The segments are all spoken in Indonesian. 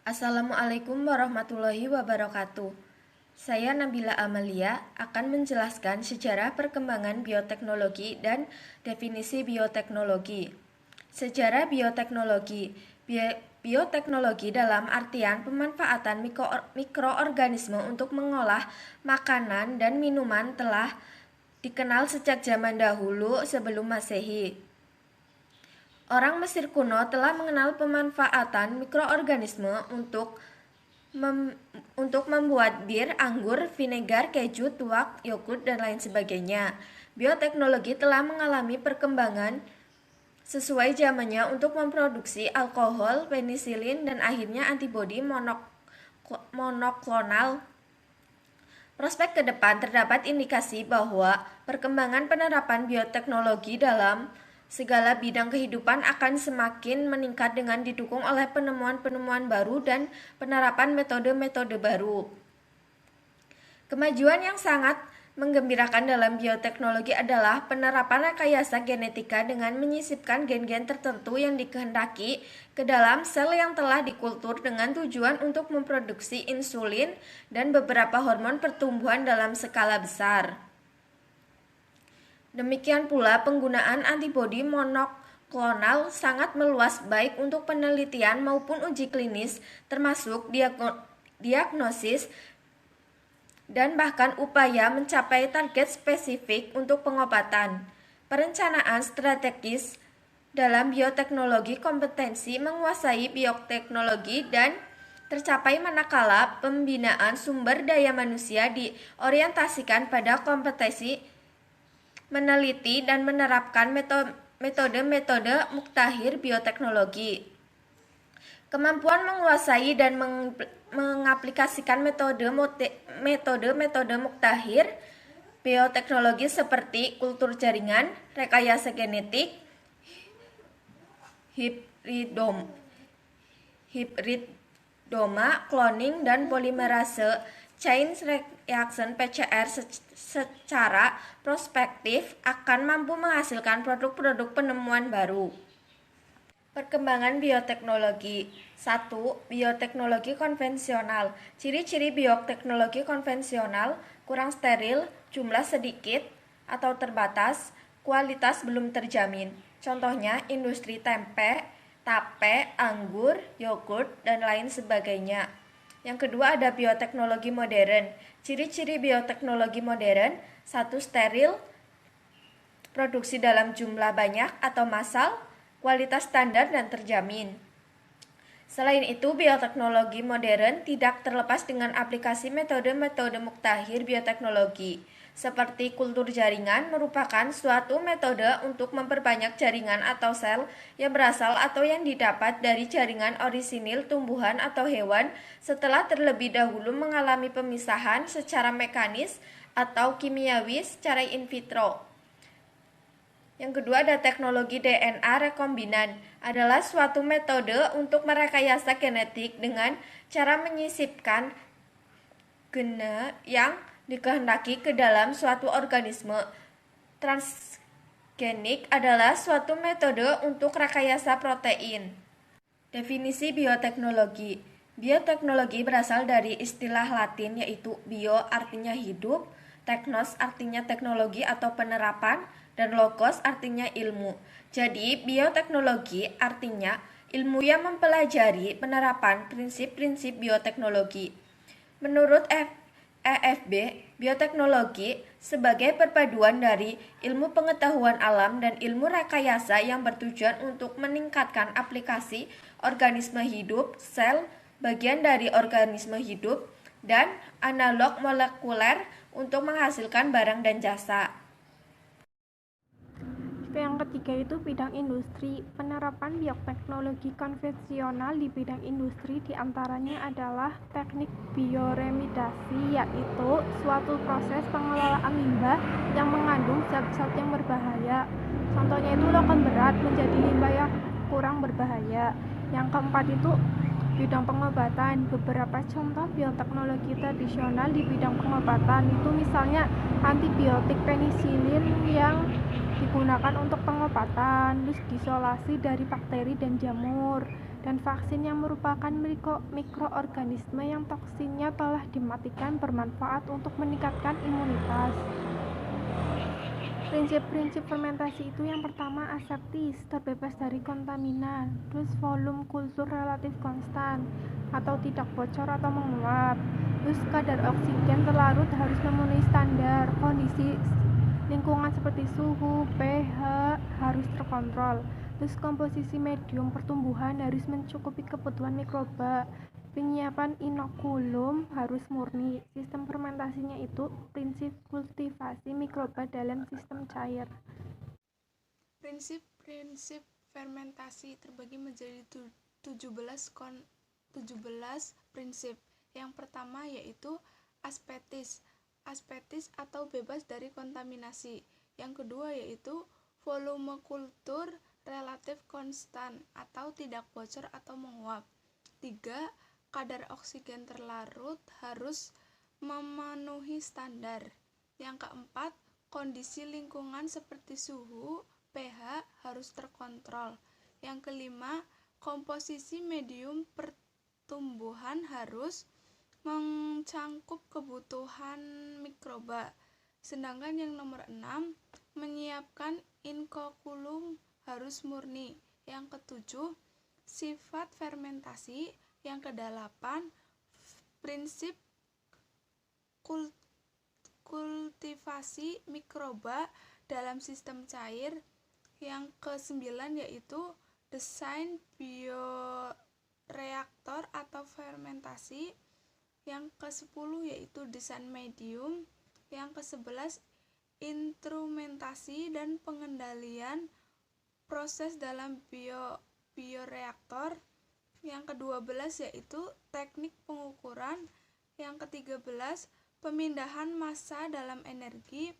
Assalamualaikum warahmatullahi wabarakatuh. Saya Nabila Amalia akan menjelaskan sejarah perkembangan bioteknologi dan definisi bioteknologi. Sejarah bioteknologi. Bioteknologi dalam artian pemanfaatan mikroorganisme untuk mengolah makanan dan minuman telah dikenal sejak zaman dahulu sebelum Masehi. Orang Mesir kuno telah mengenal pemanfaatan mikroorganisme untuk membuat bir, anggur, vinegar, keju, tuak, yogurt, dan lain sebagainya. Bioteknologi telah mengalami perkembangan sesuai zamannya untuk memproduksi alkohol, penisilin, dan akhirnya antibodi monoklonal. Prospek ke depan terdapat indikasi bahwa perkembangan penerapan bioteknologi dalam segala bidang kehidupan akan semakin meningkat dengan didukung oleh penemuan-penemuan baru dan penerapan metode-metode baru. Kemajuan yang sangat menggembirakan dalam bioteknologi adalah penerapan rekayasa genetika dengan menyisipkan gen-gen tertentu yang dikehendaki ke dalam sel yang telah dikultur dengan tujuan untuk memproduksi insulin dan beberapa hormon pertumbuhan dalam skala besar. Demikian pula penggunaan antibodi monoklonal sangat meluas baik untuk penelitian maupun uji klinis termasuk diagnosis dan bahkan upaya mencapai target spesifik untuk pengobatan. Perencanaan strategis dalam bioteknologi kompetensi menguasai bioteknologi dan tercapai manakala pembinaan sumber daya manusia diorientasikan pada kompetensi meneliti dan menerapkan metode-metode muktahir bioteknologi. Kemampuan menguasai dan mengaplikasikan metode-metode muktahir bioteknologi seperti kultur jaringan, rekayasa genetik, hibridoma, cloning, dan polimerase chain reaction PCR secara prospektif akan mampu menghasilkan produk-produk penemuan baru. Perkembangan bioteknologi. 1. Bioteknologi konvensional. Ciri-ciri bioteknologi konvensional: kurang steril, jumlah sedikit atau terbatas, kualitas belum terjamin. Contohnya industri tempe, tape, anggur, yogurt, dan lain sebagainya. Yang kedua ada bioteknologi modern. Ciri-ciri bioteknologi modern: 1. Steril, produksi dalam jumlah banyak atau massal, kualitas standar dan terjamin. Selain itu, bioteknologi modern tidak terlepas dengan aplikasi metode-metode muktahir bioteknologi. Seperti kultur jaringan merupakan suatu metode untuk memperbanyak jaringan atau sel yang berasal atau yang didapat dari jaringan orisinil tumbuhan atau hewan setelah terlebih dahulu mengalami pemisahan secara mekanis atau kimiawi secara in vitro. Yang kedua ada teknologi DNA rekombinan, adalah suatu metode untuk merekayasa genetik dengan cara menyisipkan gene yang dikehendaki ke dalam suatu organisme. Transgenik adalah suatu metode untuk rekayasa protein. Definisi bioteknologi. Bioteknologi berasal dari istilah Latin yaitu bio artinya hidup, teknos artinya teknologi atau penerapan, dan logos artinya ilmu. Jadi, bioteknologi artinya ilmu yang mempelajari penerapan prinsip-prinsip bioteknologi. Menurut EFB, bioteknologi sebagai perpaduan dari ilmu pengetahuan alam dan ilmu rekayasa yang bertujuan untuk meningkatkan aplikasi organisme hidup, sel, bagian dari organisme hidup, dan analog molekuler untuk menghasilkan barang dan jasa. Yang ketiga itu bidang industri. Penerapan bioteknologi konvensional di bidang industri diantaranya adalah teknik bioremediasi, yaitu suatu proses pengelolaan limbah yang mengandung zat-zat yang berbahaya. Contohnya itu logam berat menjadi limbah yang kurang berbahaya. Yang keempat itu bidang pengobatan. Beberapa contoh bioteknologi tradisional di bidang pengobatan itu misalnya antibiotik penisilin yang digunakan untuk pengobatan, terus isolasi dari bakteri dan jamur, dan vaksin yang merupakan mikroorganisme yang toksinnya telah dimatikan bermanfaat untuk meningkatkan imunitas. Prinsip-prinsip fermentasi itu yang pertama aseptis, terbebas dari kontaminan, terus volume kultur relatif konstan atau tidak bocor atau menguap, terus kadar oksigen terlarut harus memenuhi standar, kondisi lingkungan seperti suhu, pH harus terkontrol, terus komposisi medium pertumbuhan harus mencukupi kebutuhan mikroba. Penyiapan inokulum harus murni. Sistem fermentasinya itu prinsip kultivasi mikroba dalam sistem cair. Prinsip-prinsip fermentasi terbagi menjadi 17 prinsip. Yang pertama yaitu aspetis. Aspetis atau bebas dari kontaminasi. Yang kedua yaitu volume kultur relatif konstan atau tidak bocor atau menguap. 3. Kadar oksigen terlarut harus memenuhi standar. Yang keempat, kondisi lingkungan seperti suhu, pH harus terkontrol. Yang kelima, komposisi medium pertumbuhan harus mencangkup kebutuhan mikroba. Sedangkan yang nomor 6, menyiapkan inokulum harus murni. Yang ketujuh, sifat fermentasi. Yang kedelapan, prinsip kultivasi mikroba dalam sistem cair. Yang kesembilan yaitu desain bioreaktor atau fermentasi. Yang kesepuluh yaitu desain medium. Yang kesebelas, instrumentasi dan pengendalian proses dalam bioreaktor. Yang ke-12 yaitu teknik pengukuran. Yang ke-13 pemindahan massa dalam energi.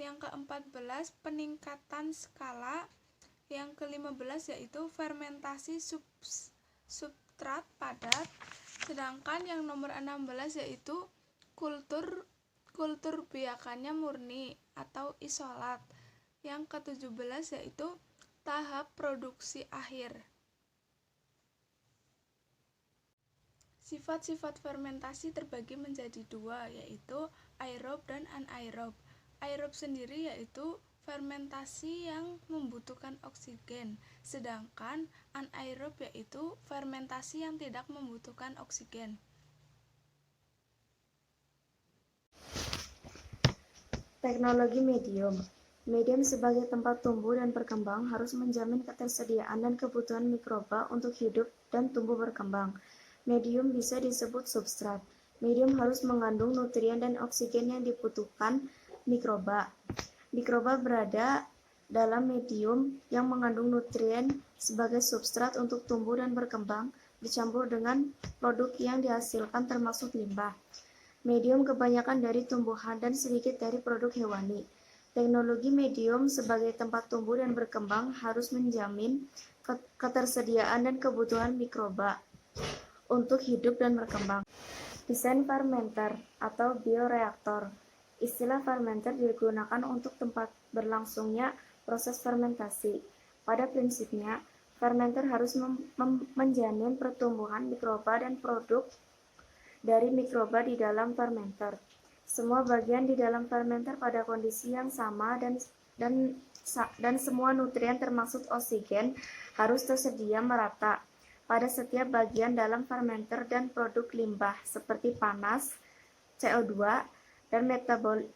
Yang ke-14 peningkatan skala. Yang ke-15 yaitu fermentasi substrat padat. Sedangkan yang nomor 16 yaitu kultur biakannya murni atau isolat. Yang ke-17 yaitu tahap produksi akhir. Sifat-sifat fermentasi terbagi menjadi dua, yaitu aerob dan anaerob. Aerob sendiri yaitu fermentasi yang membutuhkan oksigen, sedangkan anaerob yaitu fermentasi yang tidak membutuhkan oksigen. Teknologi medium. Medium sebagai tempat tumbuh dan berkembang harus menjamin ketersediaan dan kebutuhan mikroba untuk hidup dan tumbuh berkembang. Medium bisa disebut substrat. Medium harus mengandung nutrien dan oksigen yang dibutuhkan mikroba. Mikroba berada dalam medium yang mengandung nutrien sebagai substrat untuk tumbuh dan berkembang, dicampur dengan produk yang dihasilkan termasuk limbah. Medium kebanyakan dari tumbuhan dan sedikit dari produk hewani. Teknologi medium sebagai tempat tumbuh dan berkembang harus menjamin ketersediaan dan kebutuhan mikroba untuk hidup dan berkembang. Desain fermenter atau bioreaktor. Istilah fermenter digunakan untuk tempat berlangsungnya proses fermentasi. Pada prinsipnya, fermenter harus menjamin pertumbuhan mikroba dan produk dari mikroba di dalam fermenter. Semua bagian di dalam fermenter pada kondisi yang sama dan semua nutrien termasuk oksigen harus tersedia merata pada setiap bagian dalam fermenter dan produk limbah seperti panas, CO2, dan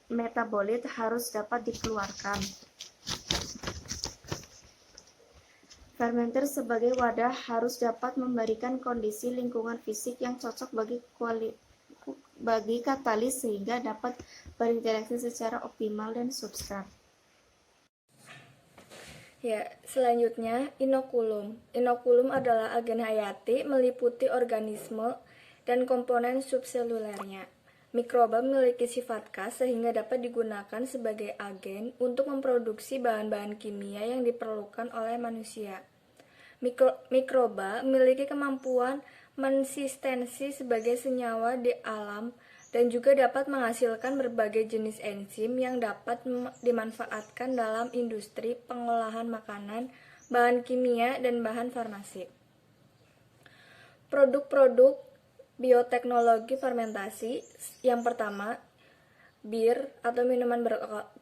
metabolit harus dapat dikeluarkan. Fermenter sebagai wadah harus dapat memberikan kondisi lingkungan fisik yang cocok bagi katalis sehingga dapat berinteraksi secara optimal dan substrat. Ya, selanjutnya inokulum. Inokulum adalah agen hayati meliputi organisme dan komponen subselulernya. Mikroba memiliki sifat khas sehingga dapat digunakan sebagai agen untuk memproduksi bahan-bahan kimia yang diperlukan oleh manusia. Mikroba memiliki kemampuan mensistensi sebagai senyawa di alam dan juga dapat menghasilkan berbagai jenis enzim yang dapat dimanfaatkan dalam industri pengolahan makanan, bahan kimia, dan bahan farmasi. Produk-produk bioteknologi fermentasi yang pertama, bir atau minuman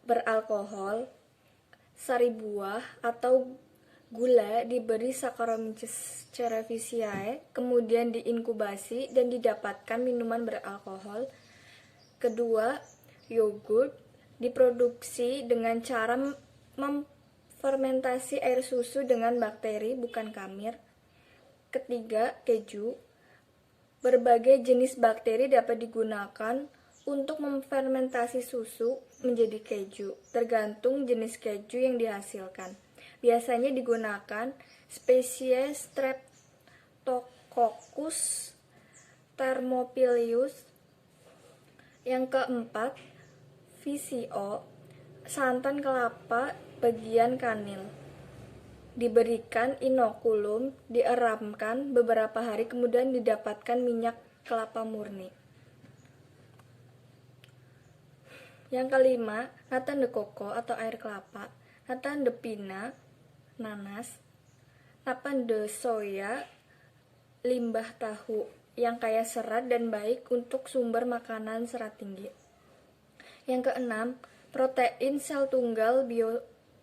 beralkohol, sari buah atau gula diberi Saccharomyces cerevisiae, kemudian diinkubasi dan didapatkan minuman beralkohol. Kedua, yogurt diproduksi dengan cara memfermentasi air susu dengan bakteri, bukan kamir. Ketiga, keju. Berbagai jenis bakteri dapat digunakan untuk memfermentasi susu menjadi keju, tergantung jenis keju yang dihasilkan. Biasanya digunakan spesies Streptococcus thermophilus. Yang keempat, VCO, santan kelapa bagian kanil. Diberikan inokulum, dieramkan beberapa hari, kemudian didapatkan minyak kelapa murni. Yang kelima, nata de coco atau air kelapa, nata de pina, nanas, papan de soya, limbah tahu yang kaya serat dan baik untuk sumber makanan serat tinggi. Yang keenam, protein sel tunggal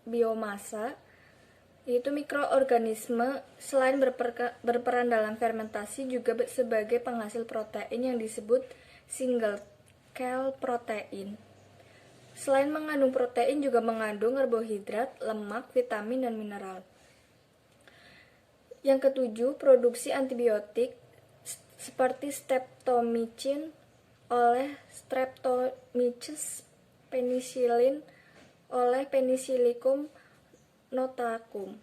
biomasa, yaitu mikroorganisme selain berperan dalam fermentasi juga sebagai penghasil protein yang disebut single cell protein. Selain mengandung protein juga mengandung karbohidrat, lemak, vitamin, dan mineral. Yang ketujuh, produksi antibiotik seperti streptomycin oleh Streptomyces penicillin oleh Penicillium notatum.